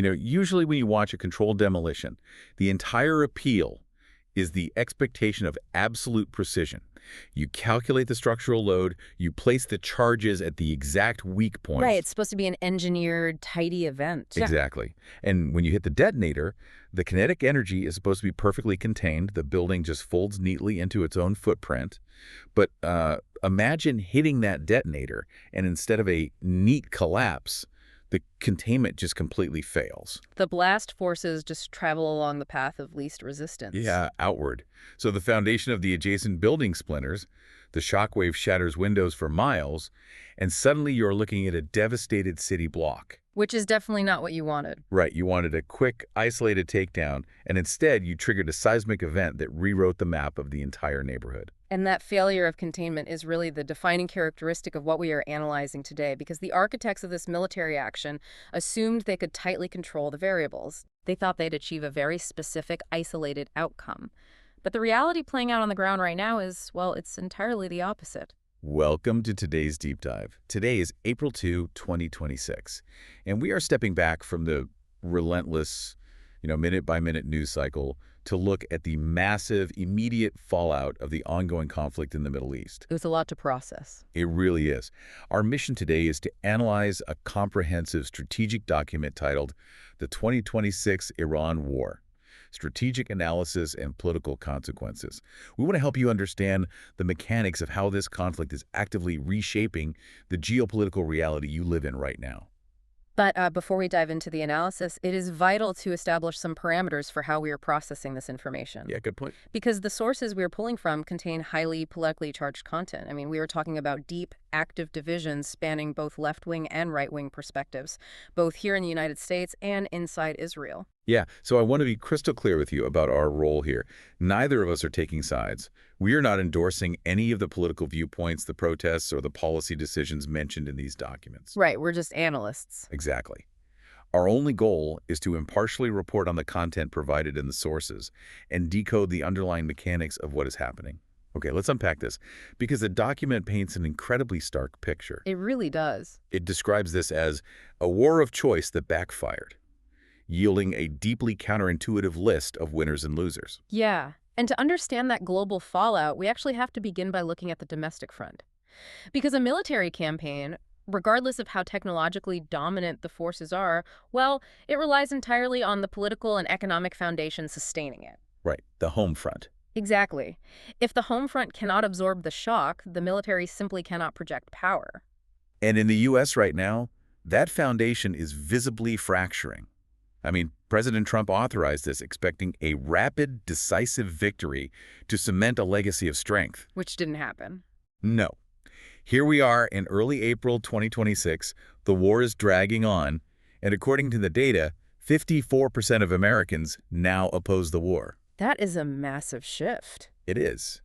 Usually when you watch a controlled demolition, the entire appeal is the expectation of absolute precision. You calculate the structural load, you place the charges at the exact weak Right, points. it's supposed to be an engineered, tidy event. Yeah. Exactly. And when you hit the detonator, the kinetic energy is supposed to be perfectly contained. The building just folds neatly into its own footprint. But imagine hitting that detonator, and instead of a neat collapse, the containment just completely fails. The blast forces just travel along the path of least resistance. Yeah, outward. So the foundation of the adjacent building splinters, the shockwave shatters windows for miles, and suddenly you're looking at a devastated city block. Which is definitely not what you wanted. Right, you wanted a quick, isolated takedown, and instead you triggered a seismic event that rewrote the map of the entire neighborhood. And that failure of containment is really the defining characteristic of what we are analyzing today, because the architects of this military action assumed they could tightly control the variables. They thought they'd achieve a very specific, isolated outcome. But the reality playing out on the ground right now is, well, it's entirely the opposite. Welcome to today's deep dive. Today is April 2, 2026, and we are stepping back from the relentless, minute-by-minute news cycle to look at the massive, immediate fallout of the ongoing conflict in the Middle East. It was a lot to process. It really is. Our mission today is to analyze a comprehensive strategic document titled The 2026 Iran War: Strategic Analysis and Political Consequences. We want to help you understand the mechanics of how this conflict is actively reshaping the geopolitical reality you live in right now. But before we dive into the analysis, it is vital to establish some parameters for how we are processing this information. Yeah, good point. Because the sources we are pulling from contain highly politically charged content. I mean, we are talking about deep, active divisions spanning both left-wing and right-wing perspectives, both here in the United States and inside Israel. Yeah, so I want to be crystal clear with you about our role here. Neither of us are taking sides. We are not endorsing any of the political viewpoints, the protests, or the policy decisions mentioned in these documents. Right, we're just analysts. Exactly. Our only goal is to impartially report on the content provided in the sources and decode the underlying mechanics of what is happening. Okay, let's unpack this, because the document paints an incredibly stark picture. It really does. It describes this as a war of choice that backfired, yielding a deeply counterintuitive list of winners and losers. Yeah, and to understand that global fallout, we actually have to begin by looking at the domestic front. Because a military campaign, regardless of how technologically dominant the forces are, well, it relies entirely on the political and economic foundation sustaining it. Right, the home front. Exactly. If the home front cannot absorb the shock, the military simply cannot project power. And in the U.S. right now, that foundation is visibly fracturing. I mean, President Trump authorized this, expecting a rapid, decisive victory to cement a legacy of strength. Which didn't happen. No. Here we are in early April 2026. The war is dragging on, and according to the data, 54% of Americans now oppose the war. That is a massive shift. It is.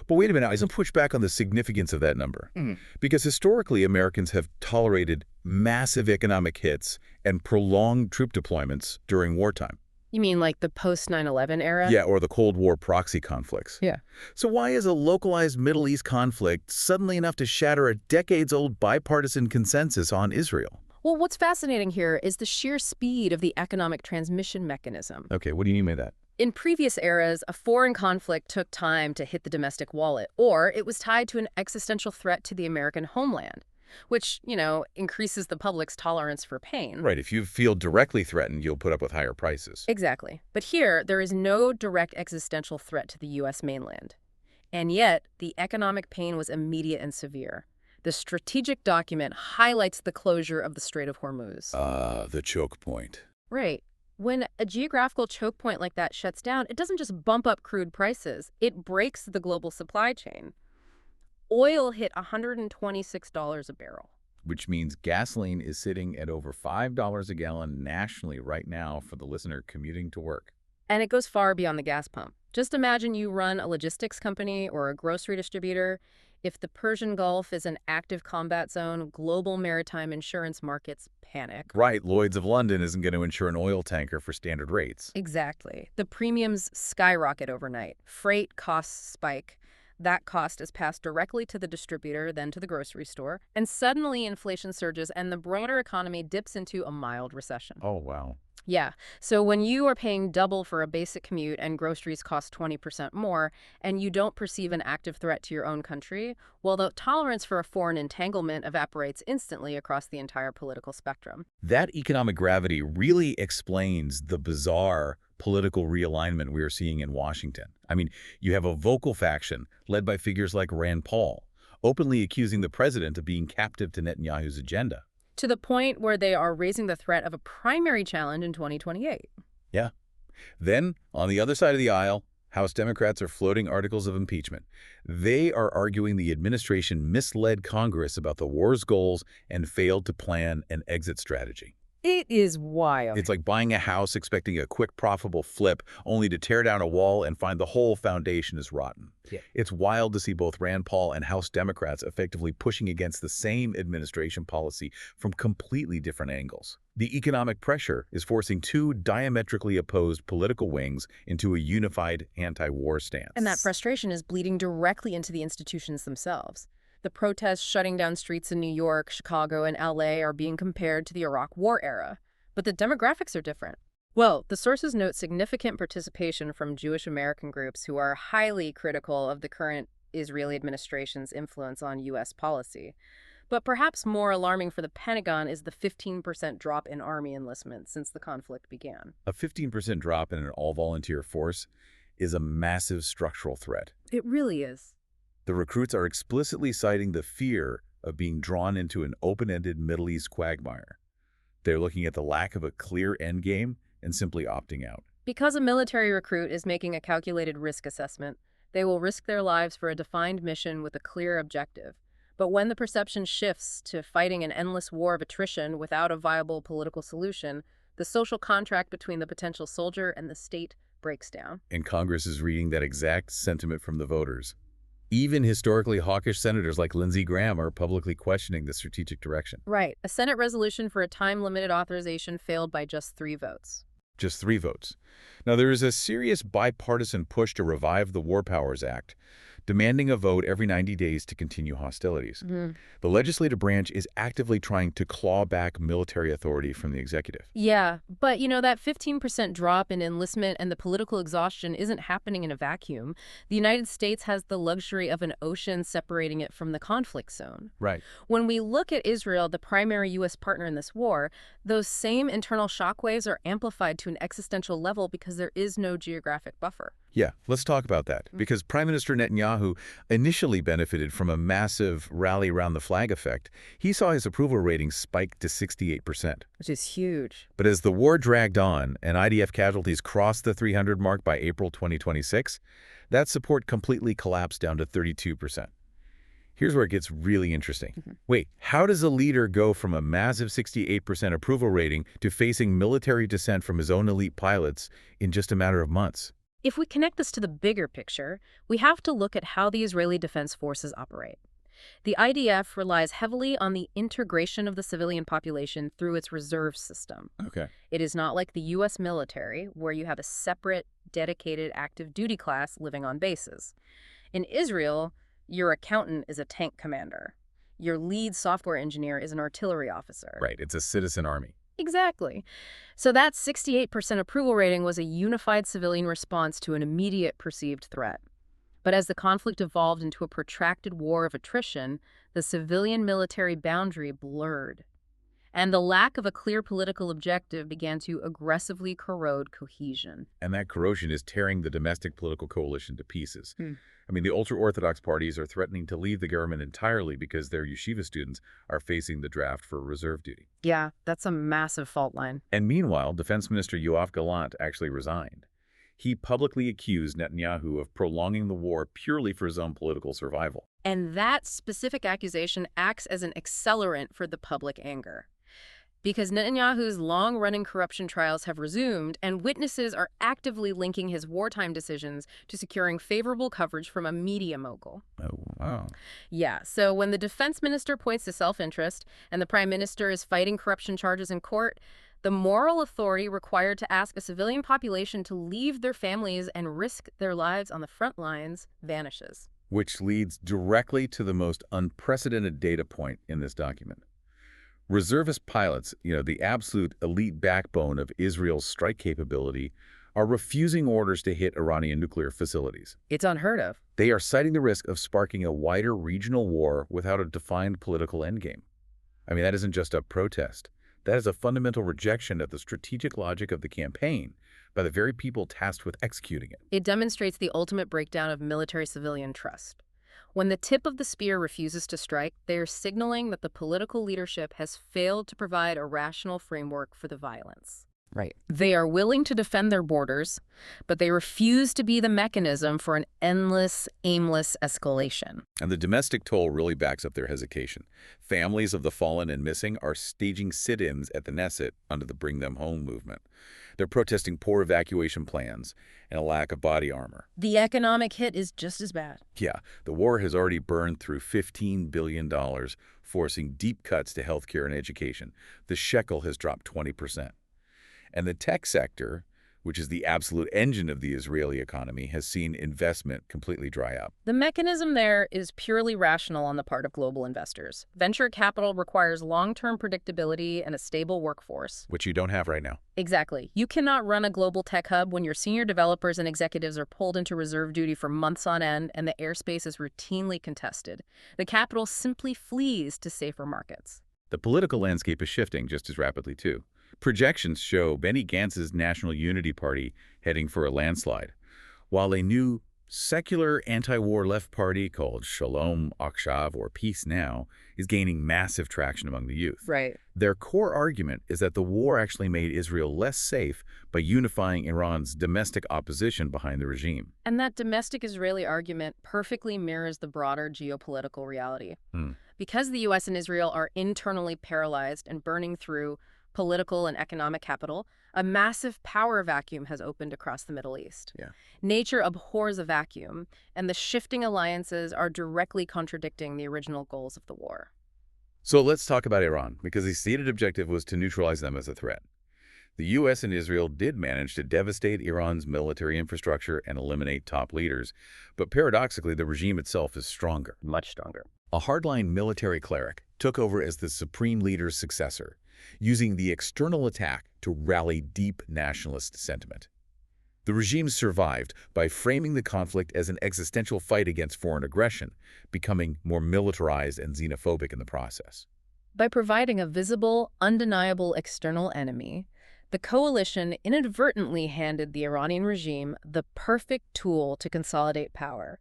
But wait a minute, I want to push back on the significance of that number. Because historically, Americans have tolerated massive economic hits and prolonged troop deployments during wartime. You mean like the post-9/11 era? Yeah, or the Cold War proxy conflicts. Yeah. So why is a localized Middle East conflict suddenly enough to shatter a decades-old bipartisan consensus on Israel? Well, what's fascinating here is the sheer speed of the economic transmission mechanism. Okay, what do you mean by that? In previous eras, a foreign conflict took time to hit the domestic wallet, or it was tied to an existential threat to the American homeland, which, increases the public's tolerance for pain. Right, if you feel directly threatened, you'll put up with higher prices. Exactly. But here, there is no direct existential threat to the U.S. mainland. And yet, the economic pain was immediate and severe. The strategic document highlights the closure of the Strait of Hormuz. The choke point. Right. When a geographical choke point like that shuts down, it doesn't just bump up crude prices. It breaks the global supply chain. Oil hit $126 a barrel. Which means gasoline is sitting at over $5 a gallon nationally right now for the listener commuting to work. And it goes far beyond the gas pump. Just imagine you run a logistics company or a grocery distributor. If the Persian Gulf is an active combat zone, global maritime insurance markets panic. Right, Lloyd's of London isn't going to insure an oil tanker for standard rates. Exactly. The premiums skyrocket overnight. Freight costs spike. That cost is passed directly to the distributor, then to the grocery store. And suddenly inflation surges and the broader economy dips into a mild recession. Oh, wow. Yeah. So when you are paying double for a basic commute and groceries cost 20% more, and you don't perceive an active threat to your own country, well, the tolerance for a foreign entanglement evaporates instantly across the entire political spectrum. That economic gravity really explains the bizarre political realignment we are seeing in Washington. I mean, you have a vocal faction led by figures like Rand Paul, openly accusing the president of being captive to Netanyahu's agenda. To the point where they are raising the threat of a primary challenge in 2028. Yeah. Then, on the other side of the aisle, House Democrats are floating articles of impeachment. They are arguing the administration misled Congress about the war's goals and failed to plan an exit strategy. It is wild. It's like buying a house expecting a quick, profitable flip, only to tear down a wall and find the whole foundation is rotten. Yeah. It's wild to see both Rand Paul and House Democrats effectively pushing against the same administration policy from completely different angles. The economic pressure is forcing two diametrically opposed political wings into a unified anti-war stance. And that frustration is bleeding directly into the institutions themselves. The protests shutting down streets in New York, Chicago, and LA are being compared to the Iraq War era. But the demographics are different. Well, the sources note significant participation from Jewish American groups who are highly critical of the current Israeli administration's influence on U.S. policy. But perhaps more alarming for the Pentagon is the 15% drop in Army enlistment since the conflict began. A 15% drop in an all-volunteer force is a massive structural threat. It really is. The recruits are explicitly citing the fear of being drawn into an open-ended Middle East quagmire. They're looking at the lack of a clear endgame and simply opting out. Because a military recruit is making a calculated risk assessment, they will risk their lives for a defined mission with a clear objective. But when the perception shifts to fighting an endless war of attrition without a viable political solution, the social contract between the potential soldier and the state breaks down. And Congress is reading that exact sentiment from the voters. Even historically hawkish senators like Lindsey Graham are publicly questioning the strategic direction. Right. A Senate resolution for a time-limited authorization failed by just 3 votes. Just 3 votes. Now, there is a serious bipartisan push to revive the War Powers Act, demanding a vote every 90 days to continue hostilities. The legislative branch is actively trying to claw back military authority from the executive. Yeah, but that 15% drop in enlistment and the political exhaustion isn't happening in a vacuum. The United States has the luxury of an ocean separating it from the conflict zone. Right. When we look at Israel, the primary U.S. partner in this war, those same internal shockwaves are amplified to an existential level because there is no geographic buffer. Yeah, let's talk about that, because Prime Minister Netanyahu initially benefited from a massive rally around the flag effect. He saw his approval rating spike to 68%. Which is huge. But as the war dragged on and IDF casualties crossed the 300 mark by April 2026, that support completely collapsed down to 32%. Here's where it gets really interesting. Wait, how does a leader go from a massive 68% approval rating to facing military dissent from his own elite pilots in just a matter of months? If we connect this to the bigger picture, we have to look at how the Israeli Defense Forces operate. The IDF relies heavily on the integration of the civilian population through its reserve system. Okay. It is not like the U.S. military, where you have a separate, dedicated active duty class living on bases. In Israel, your accountant is a tank commander. Your lead software engineer is an artillery officer. Right, it's a citizen army. Exactly. So that 68% approval rating was a unified civilian response to an immediate perceived threat. But as the conflict evolved into a protracted war of attrition, the civilian-military boundary blurred. And the lack of a clear political objective began to aggressively corrode cohesion. And that corrosion is tearing the domestic political coalition to pieces. I mean, the ultra-Orthodox parties are threatening to leave the government entirely because their yeshiva students are facing the draft for reserve duty. Yeah, that's a massive fault line. And meanwhile, Defense Minister Yoav Gallant actually resigned. He publicly accused Netanyahu of prolonging the war purely for his own political survival. And that specific accusation acts as an accelerant for the public anger. Because Netanyahu's long-running corruption trials have resumed, and witnesses are actively linking his wartime decisions to securing favorable coverage from a media mogul. Oh, wow. Yeah, so when the defense minister points to self-interest and the prime minister is fighting corruption charges in court, the moral authority required to ask a civilian population to leave their families and risk their lives on the front lines vanishes. Which leads directly to the most unprecedented data point in this document. Reservist pilots, the absolute elite backbone of Israel's strike capability, are refusing orders to hit Iranian nuclear facilities. It's unheard of. They are citing the risk of sparking a wider regional war without a defined political endgame. I mean, that isn't just a protest. That is a fundamental rejection of the strategic logic of the campaign by the very people tasked with executing it. It demonstrates the ultimate breakdown of military-civilian trust. When the tip of the spear refuses to strike, they are signaling that the political leadership has failed to provide a rational framework for the violence. Right. They are willing to defend their borders, but they refuse to be the mechanism for an endless, aimless escalation. And the domestic toll really backs up their hesitation. Families of the fallen and missing are staging sit-ins at the Knesset under the Bring Them Home movement. They're protesting poor evacuation plans and a lack of body armor. The economic hit is just as bad. Yeah, the war has already burned through $15 billion, forcing deep cuts to healthcare and education. The shekel has dropped 20%. And the tech sector, which is the absolute engine of the Israeli economy, has seen investment completely dry up. The mechanism there is purely rational on the part of global investors. Venture capital requires long-term predictability and a stable workforce. Which you don't have right now. Exactly. You cannot run a global tech hub when your senior developers and executives are pulled into reserve duty for months on end and the airspace is routinely contested. The capital simply flees to safer markets. The political landscape is shifting just as rapidly, too. Projections show Benny Gantz's National Unity Party heading for a landslide, while a new secular anti-war left party called Shalom Akshav, or Peace Now, is gaining massive traction among the youth. Right. Their core argument is that the war actually made Israel less safe by unifying Iran's domestic opposition behind the regime. And that domestic Israeli argument perfectly mirrors the broader geopolitical reality. Because the U.S. and Israel are internally paralyzed and burning through political and economic capital, a massive power vacuum has opened across the Middle East. Yeah. Nature abhors a vacuum, and the shifting alliances are directly contradicting the original goals of the war. So let's talk about Iran, because the stated objective was to neutralize them as a threat. The U.S. and Israel did manage to devastate Iran's military infrastructure and eliminate top leaders, but paradoxically, the regime itself is stronger. Much stronger. A hardline military cleric took over as the supreme leader's successor, using the external attack to rally deep nationalist sentiment. The regime survived by framing the conflict as an existential fight against foreign aggression, becoming more militarized and xenophobic in the process. By providing a visible, undeniable external enemy, the coalition inadvertently handed the Iranian regime the perfect tool to consolidate power.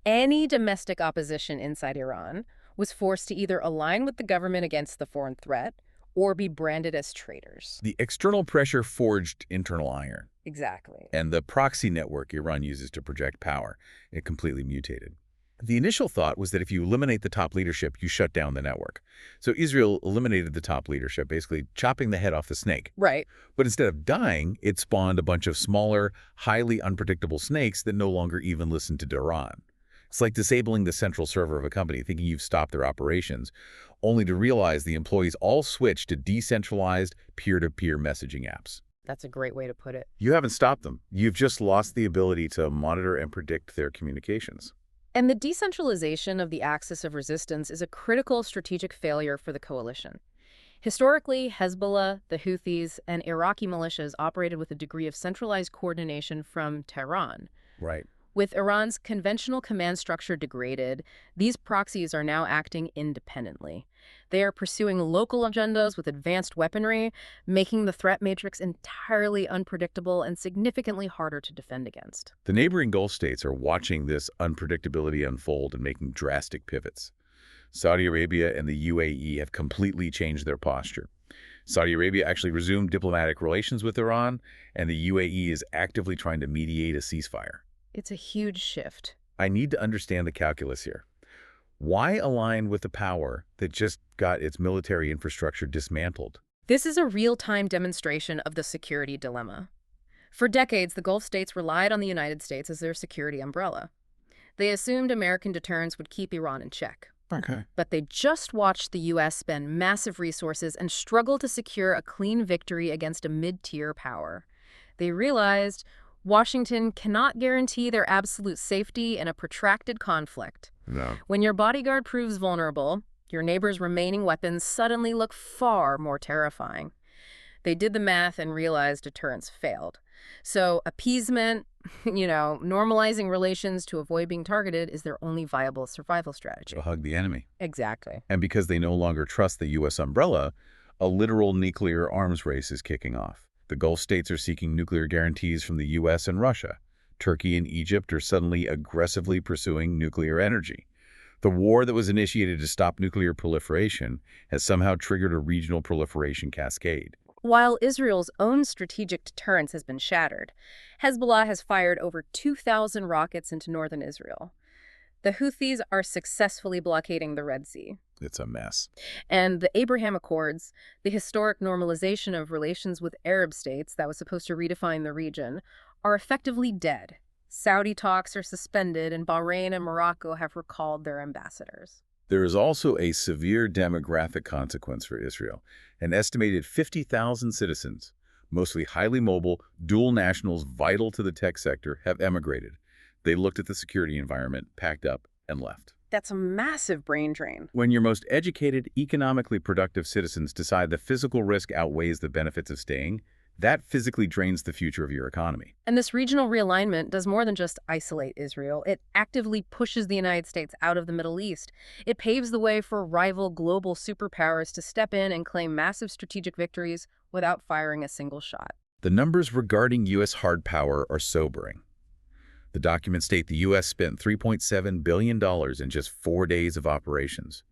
Any domestic opposition inside Iran was forced to either align with the government against the foreign threat or be branded as traitors. The external pressure forged internal iron. Exactly. And the proxy network Iran uses to project power, it completely mutated. The initial thought was that if you eliminate the top leadership, you shut down the network. So Israel eliminated the top leadership, basically chopping the head off the snake. Right. But instead of dying, it spawned a bunch of smaller, highly unpredictable snakes that no longer even listen to Iran. It's like disabling the central server of a company, thinking you've stopped their operations, only to realize the employees all switched to decentralized, peer-to-peer messaging apps. That's a great way to put it. You haven't stopped them. You've just lost the ability to monitor and predict their communications. And the decentralization of the axis of resistance is a critical strategic failure for the coalition. Historically, Hezbollah, the Houthis, and Iraqi militias operated with a degree of centralized coordination from Tehran. Right. With Iran's conventional command structure degraded, these proxies are now acting independently. They are pursuing local agendas with advanced weaponry, making the threat matrix entirely unpredictable and significantly harder to defend against. The neighboring Gulf states are watching this unpredictability unfold and making drastic pivots. Saudi Arabia and the UAE have completely changed their posture. Saudi Arabia actually resumed diplomatic relations with Iran, and the UAE is actively trying to mediate a ceasefire. It's a huge shift. I need to understand the calculus here. Why align with the power that just got its military infrastructure dismantled? This is a real-time demonstration of the security dilemma. For decades, the Gulf states relied on the United States as their security umbrella. They assumed American deterrence would keep Iran in check. Okay. But they just watched the U.S. spend massive resources and struggle to secure a clean victory against a mid-tier power. They realized Washington cannot guarantee their absolute safety in a protracted conflict. No. When your bodyguard proves vulnerable, Your neighbor's remaining weapons suddenly look far more terrifying. They did the math and realized deterrence failed. So appeasement, normalizing relations to avoid being targeted is their only viable survival To strategy. hug the enemy. Exactly. And because they no longer trust the U.S. umbrella, a literal nuclear arms race is kicking off. The Gulf states are seeking nuclear guarantees from the U.S. and Russia. Turkey and Egypt are suddenly aggressively pursuing nuclear energy. The war that was initiated to stop nuclear proliferation has somehow triggered a regional proliferation cascade. While Israel's own strategic deterrence has been shattered, Hezbollah has fired over 2,000 rockets into northern Israel. The Houthis are successfully blockading the Red Sea. It's a mess. And the Abraham Accords, the historic normalization of relations with Arab states that was supposed to redefine the region, are effectively dead. Saudi talks are suspended, and Bahrain and Morocco have recalled their ambassadors. There is also a severe demographic consequence for Israel. An estimated 50,000 citizens, mostly highly mobile, dual nationals vital to the tech sector, have emigrated. They looked at the security environment, packed up, and left. That's a massive brain drain. When your most educated, economically productive citizens decide the physical risk outweighs the benefits of staying, that physically drains the future of your economy. And this regional realignment does more than just isolate Israel. It actively pushes the United States out of the Middle East. It paves the way for rival global superpowers to step in and claim massive strategic victories without firing a single shot. The numbers regarding U.S. hard power are sobering. The documents state the U.S. spent $3.7 billion in just 4 days of operations.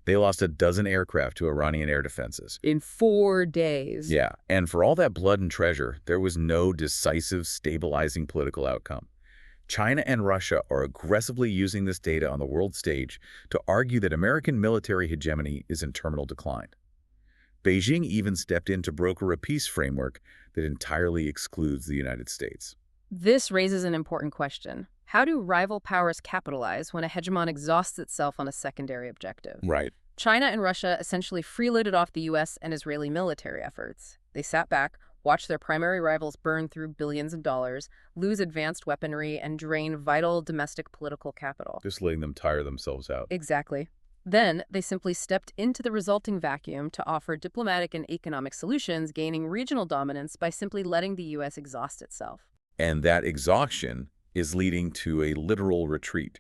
They lost a dozen aircraft to Iranian air defenses. In 4 days. Yeah, and for all that blood and treasure, there was no decisive, stabilizing political outcome. China and Russia are aggressively using this data on the world stage to argue that American military hegemony is in terminal decline. Beijing even stepped in to broker a peace framework that entirely excludes the United States. This raises an important question. How do rival powers capitalize when a hegemon exhausts itself on a secondary objective? Right. China and Russia essentially freeloaded off the U.S. and Israeli military efforts. They sat back, watched their primary rivals burn through billions of dollars, lose advanced weaponry, and drain vital domestic political capital. Just letting them tire themselves out. Exactly. Then, they simply stepped into the resulting vacuum to offer diplomatic and economic solutions, gaining regional dominance by simply letting the U.S. exhaust itself. And that exhaustion is leading to a literal retreat.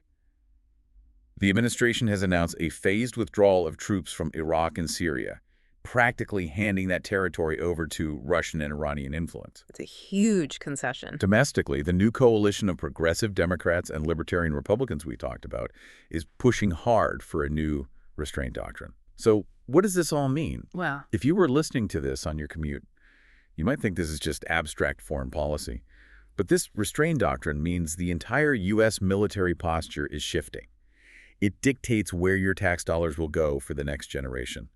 The administration has announced a phased withdrawal of troops from Iraq and Syria, practically handing that territory over to Russian and Iranian influence. It's a huge concession. Domestically, the new coalition of progressive Democrats and libertarian Republicans we talked about is pushing hard for a new restraint doctrine. So what does this all mean? Well, If you were listening to this on your commute, you might think this is just abstract foreign policy. But this restraint doctrine means the entire U.S. military posture is shifting. It dictates where your tax dollars will go for the next generation.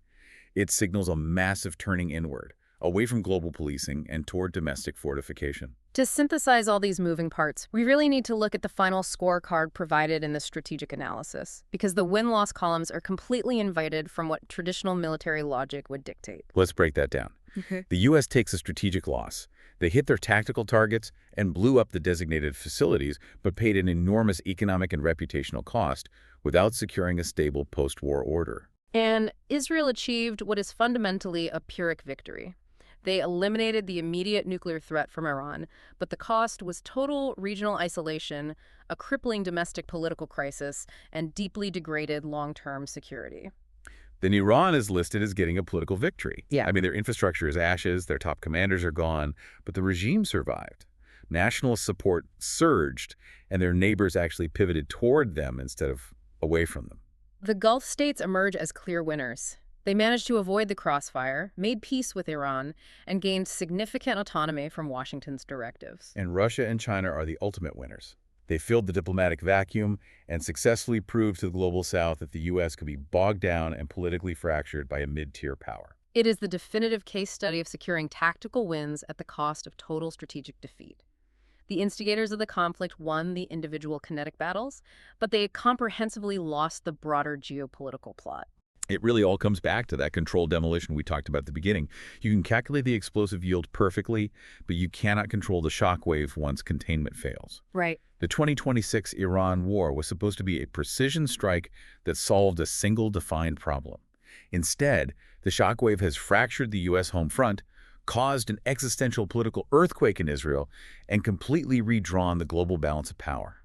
It signals a massive turning inward, away from global policing and toward domestic fortification. to synthesize all these moving parts, we really need to look at the final scorecard provided in the strategic analysis, because the win-loss columns are completely invited from what traditional military logic would dictate. Let's break that down. The U.S. takes a strategic loss. They hit their tactical targets and blew up the designated facilities, but paid an enormous economic and reputational cost without securing a stable post-war order. And Israel achieved what is fundamentally a Pyrrhic victory. They eliminated the immediate nuclear threat from Iran, but the cost was total regional isolation, a crippling domestic political crisis, and deeply degraded long-term security. Then Iran is listed as getting a political victory. Yeah. I mean, their infrastructure is ashes, their top commanders are gone, but the regime survived. Nationalist support surged, and their neighbors actually pivoted toward them instead of away from them. The Gulf states emerge as clear winners. They managed to avoid the crossfire, made peace with Iran, and gained significant autonomy from Washington's directives. And Russia and China are the ultimate winners. They filled the diplomatic vacuum and successfully proved to the global south that the U.S. could be bogged down and politically fractured by a mid-tier power. It is the definitive case study of securing tactical wins at the cost of total strategic defeat. The instigators of the conflict won the individual kinetic battles, but they comprehensively lost the broader geopolitical plot. It really all comes back to that controlled demolition we talked about at the beginning. You can calculate the explosive yield perfectly, but you cannot control the shock wave once containment fails. Right. The 2026 Iran war was supposed to be a precision strike that solved a single defined problem. Instead, the shockwave has fractured the U.S. home front, caused an existential political earthquake in Israel, and completely redrawn the global balance of power.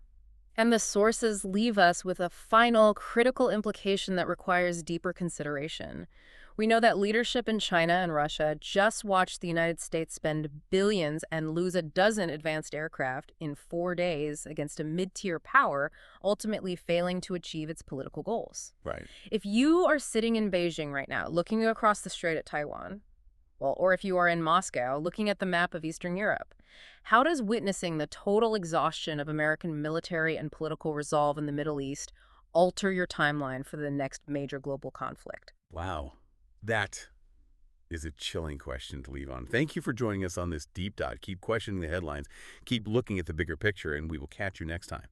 And the sources leave us with a final critical implication that requires deeper consideration. We know that leadership in China and Russia just watched the United States spend billions and lose a dozen advanced aircraft in 4 days against a mid-tier power, ultimately failing to achieve its political goals. Right. If you are sitting in Beijing right now, looking across the strait at Taiwan, well, or if you are in Moscow, looking at the map of Eastern Europe, how does witnessing the total exhaustion of American military and political resolve in the Middle East alter your timeline for the next major global conflict? Wow. That is a chilling question to leave on. Thank you for joining us on this deep dive. Keep questioning the headlines, keep looking at the bigger picture, and we will catch you next time.